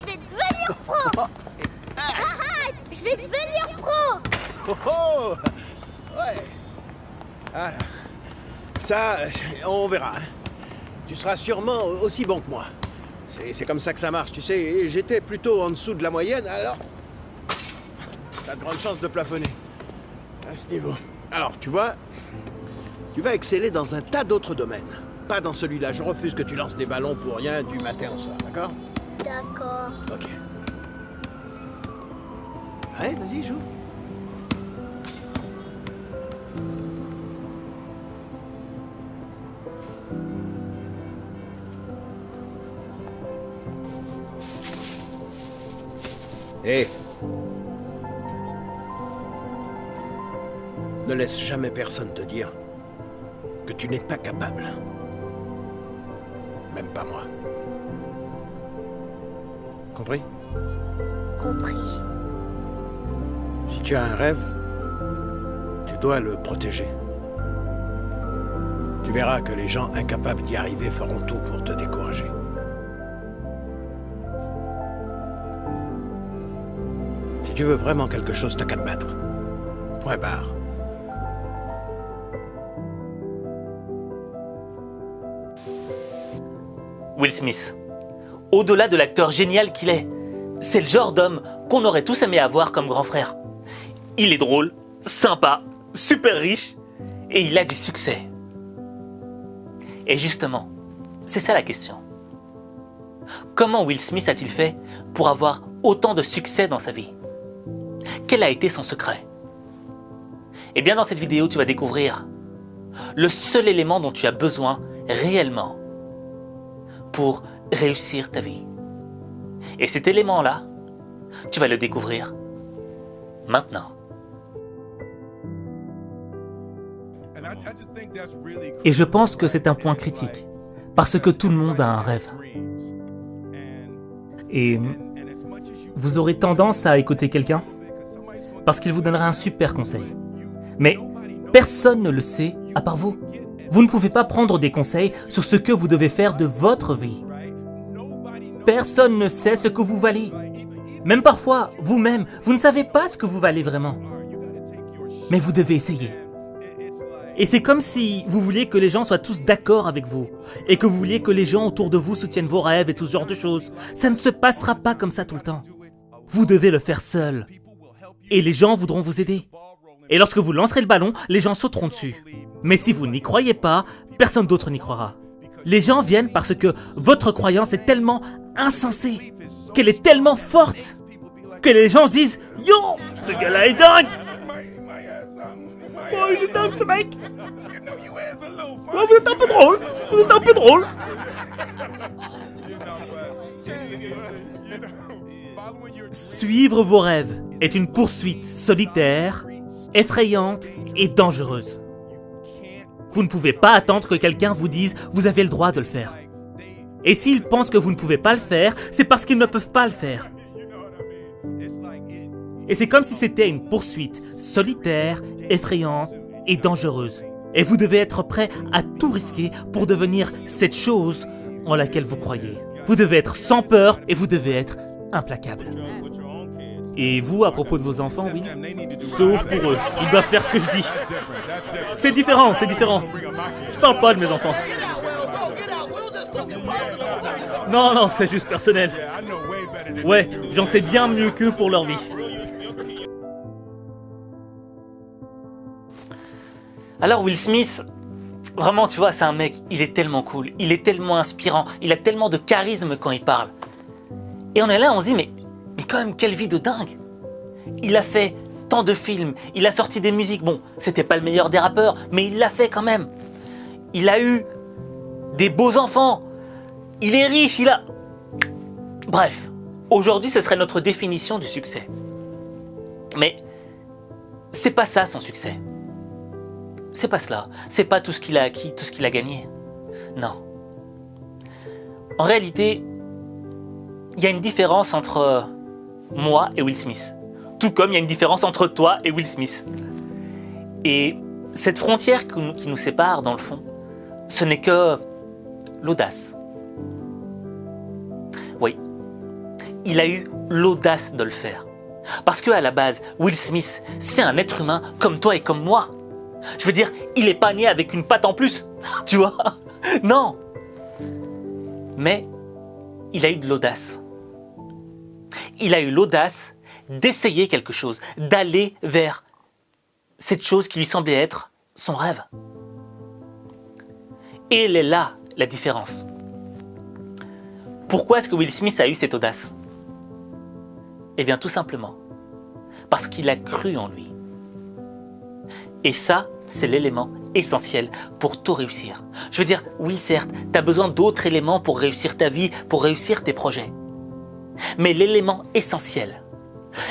je vais devenir pro. Arrête, je vais devenir pro. Oh oh. Ouais. Ah, ça, on verra. Hein. Tu seras sûrement aussi bon que moi. C'est comme ça que ça marche, tu sais. J'étais plutôt en dessous de la moyenne, alors... T'as de grandes chances de plafonner. À ce niveau. Alors, tu vois, tu vas exceller dans un tas d'autres domaines. Pas dans celui-là. Je refuse que tu lances des ballons pour rien du matin au soir, d'accord? D'accord. Ok. Ouais, vas-y, joue. Hé. Ne laisse jamais personne te dire que tu n'es pas capable. Même pas moi. Compris? Compris. Si tu as un rêve, tu dois le protéger. Tu verras que les gens incapables d'y arriver feront tout pour te décourager. Si tu veux vraiment quelque chose, t'as qu'à te battre. Point barre. Will Smith, au-delà de l'acteur génial qu'il est, c'est le genre d'homme qu'on aurait tous aimé avoir comme grand frère. Il est drôle, sympa, super riche et il a du succès. Et justement, c'est ça la question. Comment Will Smith a-t-il fait pour avoir autant de succès dans sa vie? Quel a été son secret? Eh bien, dans cette vidéo, tu vas découvrir le seul élément dont tu as besoin réellement pour réussir ta vie. Et cet élément-là, tu vas le découvrir maintenant. Et je pense que c'est un point critique, parce que tout le monde a un rêve. Et vous aurez tendance à écouter quelqu'un, parce qu'il vous donnera un super conseil. Mais personne ne le sait à part vous. Vous ne pouvez pas prendre des conseils sur ce que vous devez faire de votre vie. Personne ne sait ce que vous valez. Même parfois, vous-même, vous ne savez pas ce que vous valez vraiment. Mais vous devez essayer. Et c'est comme si vous vouliez que les gens soient tous d'accord avec vous, et que vous vouliez que les gens autour de vous soutiennent vos rêves et tout ce genre de choses. Ça ne se passera pas comme ça tout le temps. Vous devez le faire seul. Et les gens voudront vous aider. Et lorsque vous lancerez le ballon, les gens sauteront dessus. Mais si vous n'y croyez pas, personne d'autre n'y croira. Les gens viennent parce que votre croyance est tellement insensée, qu'elle est tellement forte, que les gens se disent « Yo, ce gars-là est dingue !» Oh, il est dingue ce mec! Oh, vous êtes un peu drôle! Vous êtes un peu drôle! Suivre vos rêves est une poursuite solitaire, effrayante et dangereuse. Vous ne pouvez pas attendre que quelqu'un vous dise « Vous avez le droit de le faire ». Et s'ils pensent que vous ne pouvez pas le faire, c'est parce qu'ils ne peuvent pas le faire. Et c'est comme si c'était une poursuite solitaire, effrayante et dangereuse. Et vous devez être prêt à tout risquer pour devenir cette chose en laquelle vous croyez. Vous devez être sans peur et vous devez être implacable. Et vous, à propos de vos enfants, oui? Sauf pour eux, ils doivent faire ce que je dis. C'est différent, c'est différent. Je parle pas de mes enfants. Non, non, c'est juste personnel. Ouais, j'en sais bien mieux qu'eux pour leur vie. Alors Will Smith, vraiment tu vois, c'est un mec, il est tellement cool, il est tellement inspirant, il a tellement de charisme quand il parle. Et on est là, on se dit mais quand même quelle vie de dingue. Il a fait tant de films, il a sorti des musiques, bon, c'était pas le meilleur des rappeurs, mais il l'a fait quand même. Il a eu des beaux enfants, il est riche, il a... Bref, aujourd'hui ce serait notre définition du succès. Mais c'est pas ça son succès. C'est pas cela, c'est pas tout ce qu'il a acquis, tout ce qu'il a gagné. Non. En réalité, il y a une différence entre moi et Will Smith. Tout comme il y a une différence entre toi et Will Smith. Et cette frontière qui nous sépare, dans le fond, ce n'est que l'audace. Oui. il a eu l'audace de le faire. Parce qu'à la base, Will Smith, c'est un être humain comme toi et comme moi. Je veux dire, il n'est pas né avec une patte en plus, tu vois? Non. Mais il a eu de l'audace. Il a eu l'audace d'essayer quelque chose, d'aller vers cette chose qui lui semblait être son rêve. Et elle est là, la différence. Pourquoi est-ce que Will Smith a eu cette audace? Eh bien, tout simplement, parce qu'il a cru en lui. Et ça, c'est l'élément essentiel pour tout réussir. Je veux dire, oui, certes, tu as besoin d'autres éléments pour réussir ta vie, pour réussir tes projets. Mais l'élément essentiel,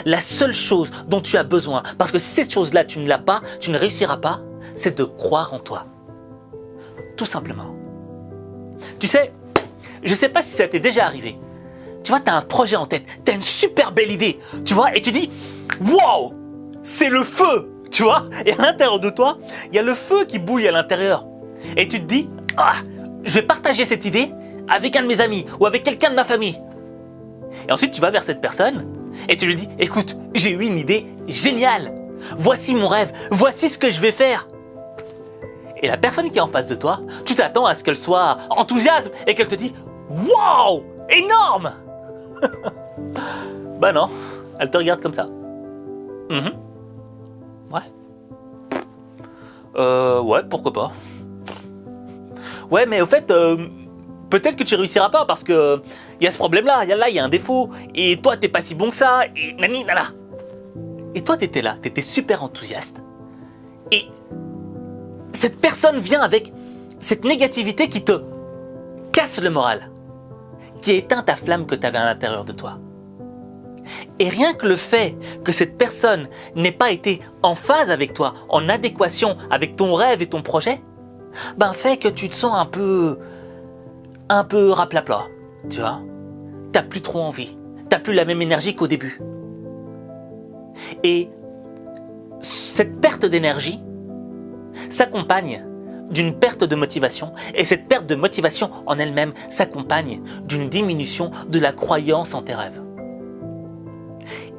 la seule chose dont tu as besoin, parce que si cette chose-là, tu ne l'as pas, tu ne réussiras pas, c'est de croire en toi. Tout simplement. Tu sais, je ne sais pas si ça t'est déjà arrivé. Tu vois, tu as un projet en tête, tu as une super belle idée, tu vois, et tu dis « Wow, c'est le feu !» Tu vois, et à l'intérieur de toi, il y a le feu qui bouille à l'intérieur. Et tu te dis « Ah, je vais partager cette idée avec un de mes amis ou avec quelqu'un de ma famille. » Et ensuite, tu vas vers cette personne et tu lui dis « Écoute, j'ai eu une idée géniale. Voici mon rêve, voici ce que je vais faire. » Et la personne qui est en face de toi, tu t'attends à ce qu'elle soit enthousiaste et qu'elle te dise « Wow, énorme !» Bah non, elle te regarde comme ça. Ouais, pourquoi pas. Ouais, mais au fait, peut-être que tu réussiras pas parce que il y a ce problème-là, il y a un défaut, et toi, t'es pas si bon que ça, et nani, nana. Et toi, t'étais là, t'étais super enthousiaste, et cette personne vient avec cette négativité qui te casse le moral, qui éteint ta flamme que tu avais à l'intérieur de toi. Et rien que le fait que cette personne n'ait pas été en phase avec toi, en adéquation avec ton rêve et ton projet, ben fait que tu te sens un peu raplapla, tu vois. T'as plus trop envie, t'as plus la même énergie qu'au début. Et cette perte d'énergie s'accompagne d'une perte de motivation, et cette perte de motivation en elle-même s'accompagne d'une diminution de la croyance en tes rêves.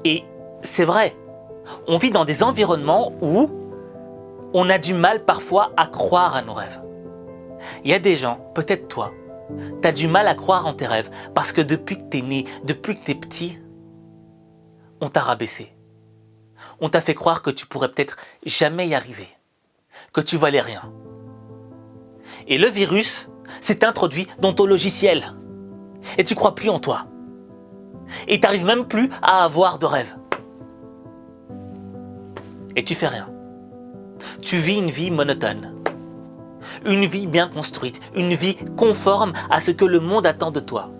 Et c'est vrai, on vit dans des environnements où on a du mal parfois à croire à nos rêves. Il y a des gens, peut-être toi, tu as du mal à croire en tes rêves parce que depuis que tu es né, depuis que tu es petit, on t'a rabaissé. On t'a fait croire que tu pourrais peut-être jamais y arriver, que tu valais rien. Et le virus s'est introduit dans ton logiciel. Et tu crois plus en toi. Et tu n'arrives même plus à avoir de rêve. Et tu fais rien. Tu vis une vie monotone. Une vie bien construite. Une vie conforme à ce que le monde attend de toi.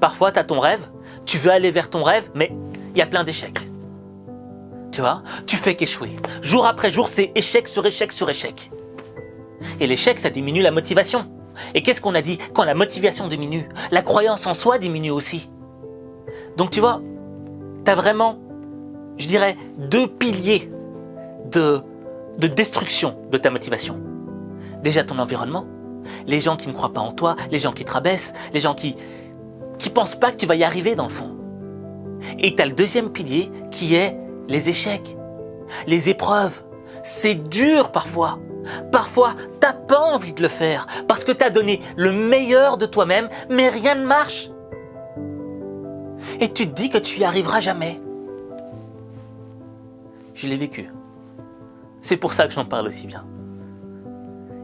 Parfois, tu as ton rêve. Tu veux aller vers ton rêve, mais il y a plein d'échecs. Tu vois, tu fais qu'échouer. Jour après jour, c'est échec sur échec sur échec. Et l'échec, ça diminue la motivation. Et qu'est-ce qu'on a dit? Quand la motivation diminue, la croyance en soi diminue aussi. Donc tu vois, tu as vraiment, je dirais, deux piliers de destruction de ta motivation. Déjà ton environnement, les gens qui ne croient pas en toi, les gens qui te rabaissent, les gens qui pensent pas que tu vas y arriver dans le fond. Et tu as le deuxième pilier qui est les échecs, les épreuves. C'est dur parfois. Parfois, t'as pas envie de le faire parce que t'as donné le meilleur de toi-même, mais rien ne marche. Et tu te dis que tu y arriveras jamais. Je l'ai vécu. C'est pour ça que j'en parle aussi bien.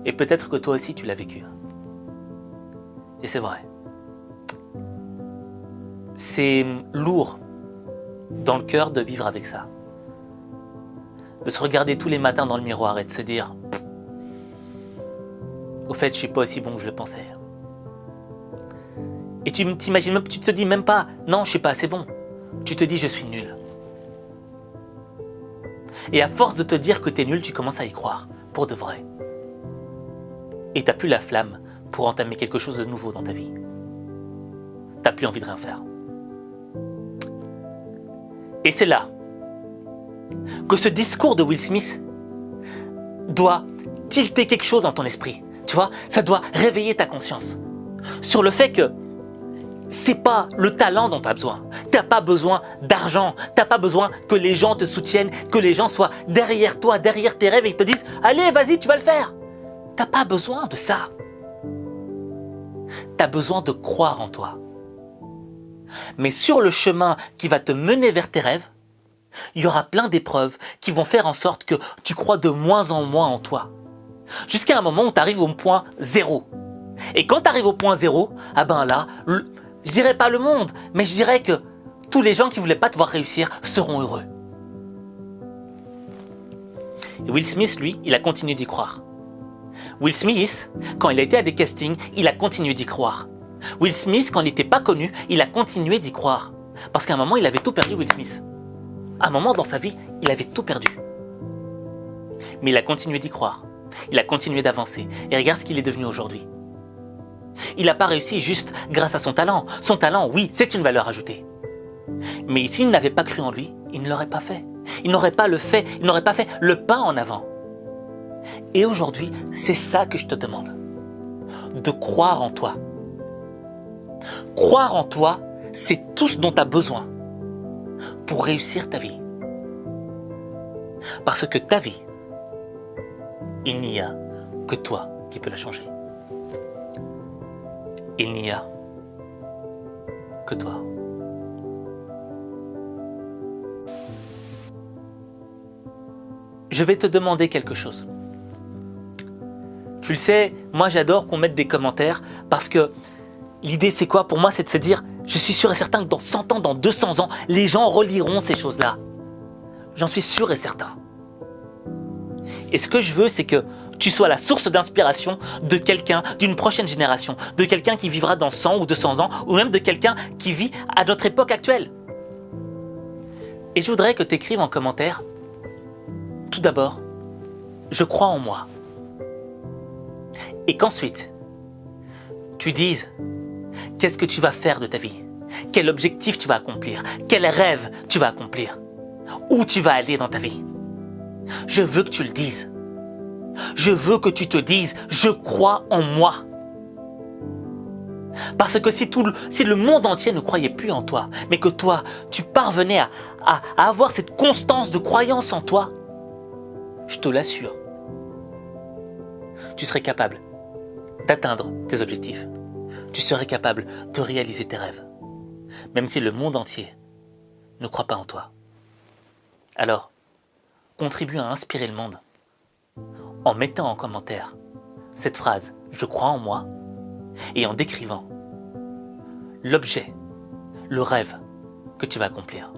Et peut-être que toi aussi tu l'as vécu. Et c'est vrai. C'est lourd dans le cœur de vivre avec ça. De se regarder tous les matins dans le miroir et de se dire « Au fait, je suis pas aussi bon que je le pensais. » Et tu t'imagines même, tu te dis même pas « Non, je suis pas assez bon. » Tu te dis « Je suis nul. » Et à force de te dire que tu es nul, tu commences à y croire, pour de vrai. Et t'as plus la flamme pour entamer quelque chose de nouveau dans ta vie. T'as plus envie de rien faire. Et c'est là que ce discours de Will Smith doit tilter quelque chose dans ton esprit. Tu vois, ça doit réveiller ta conscience sur le fait que c'est pas le talent dont tu as besoin. Tu n'as pas besoin d'argent. Tu n'as pas besoin que les gens te soutiennent, que les gens soient derrière toi, derrière tes rêves et te disent « Allez, vas-y, tu vas le faire !» Tu n'as pas besoin de ça. Tu as besoin de croire en toi. Mais sur le chemin qui va te mener vers tes rêves, il y aura plein d'épreuves qui vont faire en sorte que tu crois de moins en moins en toi. Jusqu'à un moment où tu arrives au point zéro. Et quand tu arrives au point zéro, ah ben là, je dirais pas le monde, mais je dirais que tous les gens qui voulaient pas te voir réussir seront heureux. Et Will Smith, lui, il a continué d'y croire. Will Smith, quand il a été à des castings, il a continué d'y croire. Will Smith, quand il n'était pas connu, il a continué d'y croire. Parce qu'à un moment, il avait tout perdu, Will Smith. À un moment dans sa vie, il avait tout perdu. Mais il a continué d'y croire. Il a continué d'avancer. Et regarde ce qu'il est devenu aujourd'hui. Il n'a pas réussi juste grâce à son talent. Son talent, oui, c'est une valeur ajoutée. Mais s'il n'avait pas cru en lui, il ne l'aurait pas fait. Il n'aurait pas fait le pas en avant. Et aujourd'hui, c'est ça que je te demande. De croire en toi. Croire en toi, c'est tout ce dont tu as besoin pour réussir ta vie. Parce que ta vie, il n'y a que toi qui peux la changer. Il n'y a que toi. Je vais te demander quelque chose. Tu le sais, moi j'adore qu'on mette des commentaires parce que l'idée c'est quoi? Pour moi c'est de se dire, je suis sûr et certain que dans 100 ans, dans 200 ans, les gens reliront ces choses-là. J'en suis sûr et certain. Et ce que je veux, c'est que tu sois la source d'inspiration de quelqu'un, d'une prochaine génération, de quelqu'un qui vivra dans 100 ou 200 ans, ou même de quelqu'un qui vit à notre époque actuelle. Et je voudrais que tu écrives en commentaire, tout d'abord, je crois en moi. Et qu'ensuite, tu dises, qu'est-ce que tu vas faire de ta vie? Quel objectif tu vas accomplir? Quel rêve tu vas accomplir? Où tu vas aller dans ta vie? Je veux que tu le dises. Je veux que tu te dises, je crois en moi. Parce que si le monde entier ne croyait plus en toi, mais que toi, tu parvenais à avoir cette constance de croyance en toi, je te l'assure, tu serais capable d'atteindre tes objectifs. Tu serais capable de réaliser tes rêves, même si le monde entier ne croit pas en toi. Alors, contribue à inspirer le monde en mettant en commentaire cette phrase « Je crois en moi » et en décrivant l'objet, le rêve que tu vas accomplir.